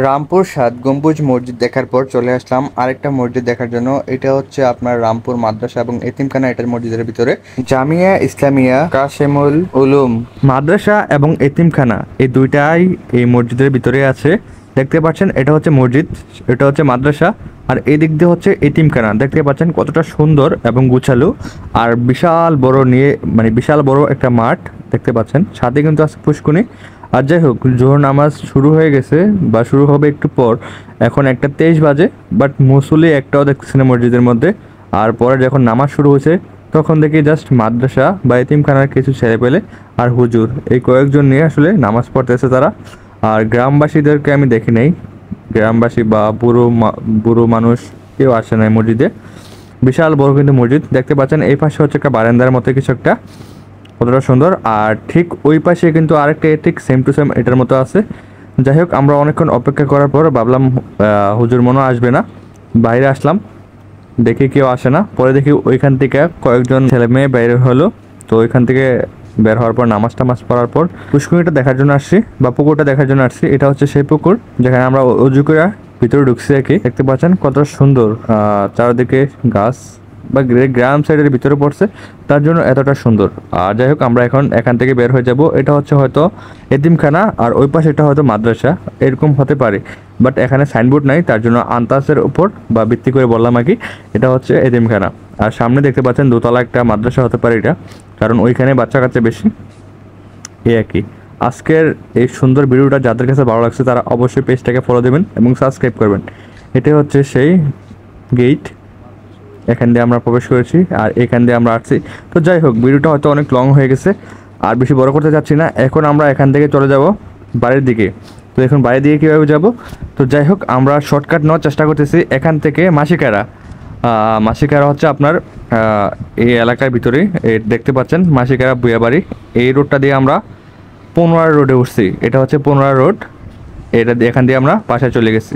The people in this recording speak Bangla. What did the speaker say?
রামপুর সাত গম্বুজ মসজিদ দেখার পর চলে আসলাম আরেকটা মসজিদ দেখার জন্য। এটা হচ্ছে আপনার রামপুর মাদ্রাসা এবং এতিমখানা। এটার মসজিদের ভিতরে জামিয়া ইসলামিয়া কাশেমুল উলুম মাদ্রাসা এবং এতিমখানা এই দুইটাই এই মসজিদের ভিতরে আছে। দেখতে পাচ্ছেন এটা হচ্ছে মসজিদ, এটা হচ্ছে মাদ্রাসা, আর এই দিক দিয়ে হচ্ছে এতিমখানা। দেখতে পাচ্ছেন কতটা সুন্দর এবং গুছালো, আর বিশাল বড় নিয়ে বিশাল বড় একটা মাঠ দেখতে পাচ্ছেন। সাথে কিন্তু আছে পুষ্কুনি। আর যাই হোক, জোহর নামাজ শুরু হয়ে গেছে বা শুরু হবে একটু পর। এখন 1:23 বাজে, বাট মুসল্লি একটাও দেখতেছি না মসজিদের মধ্যে। আর পরে যখন নামাজ শুরু হয়েছে তখন দেখি জাস্ট মাদ্রাসা বা এতিমখানার কিছু ছেলে পেলে আর হুজুর এই কয়েকজন নিয়ে আসলে নামাজ পড়তেছে তারা। আর গ্রামবাসীদেরকে আমি দেখি নাই, গ্রামবাসী বা বুড়ো মানুষ কেউ আসে নাই মসজিদে। বিশাল বড় কিন্তু মসজিদ দেখতে পাচ্ছেন। এই পাশে হচ্ছে একটা বারান্দার মতো কিছু একটা, কতটা সুন্দর। আর ঠিক ওই পাশে কিন্তু আরেকটা ঠিক সেম টু সেম এটার মতো আছে। যাই হোক, আমরা অনেকক্ষণ অপেক্ষা করার পর ভাবলাম হুজুর মনে আসবে না, বাইরে আসলাম, দেখি কেউ আসে না। পরে দেখি ওইখান থেকে কয়েকজন ছেলে মেয়ে বাইরে হলো। তো ওইখান থেকে বের হওয়ার পর নামাজ টামাজ পড়ার পর পুষ্করিটা দেখার জন্য আসছি বা পুকুরটা দেখার জন্য আসছি। এটা হচ্ছে সেই পুকুর যেখানে আমরা অজু করে ভিতরে ঢুকছি আর কি। দেখতে পাচ্ছেন কত সুন্দর, চারিদিকে গাছ বা গ্রাম সাইডের ভিতরে পড়ছে, তার জন্য এতটা সুন্দর। আর যাই হোক, আমরা এখন এখান থেকে বের হয়ে যাব। এটা হচ্ছে হয়তো এতিমখানা আর ওই পাশে এটা হয়তো মাদ্রাসা, এরকম হতে পারে। বাট এখানে সাইনবোর্ড নাই, তার জন্য আন্তাজের উপর বা ভিত্তি করে বললাম আর কি এটা হচ্ছে এতিমখানা। আর সামনে দেখতে পাচ্ছেন দোতলা একটা মাদ্রাসা হতে পারে এটা, কারণ ওইখানে বাচ্চা কাচ্চা বেশি। এই আর কি। আজকের এই সুন্দর ভিডিওটা যাদের কাছে ভালো লাগছে তারা অবশ্যই পেজটাকে ফলো দেবেন এবং সাবস্ক্রাইব করবেন। এটা হচ্ছে সেই গেট, এখান দিয়ে আমরা প্রবেশ করেছি আর এখান দিয়ে আমরা আসছি। তো যাই হোক, ভিডিওটা হয়তো অনেক লং হয়ে গেছে, আর বেশি বড় করতে চাচ্ছি না। এখন আমরা এখান থেকে চলে যাব বাড়ির দিকে। তো এখন বাড়ির দিকে কীভাবে যাব? তো যাই হোক, আমরা শর্টকাট নেওয়ার চেষ্টা করতেছি এখান থেকে মাসিকারা। মাসিকারা হচ্ছে আপনার এই এলাকার ভিতরে দেখতে পাচ্ছেন মাসিকারা বুয়াবাড়ি। এই রোডটা দিয়ে আমরা 15 রোডে উঠছি। এটা হচ্ছে 15 রোড, এটা এখান দিয়ে আমরা বাসায় চলে গেছি।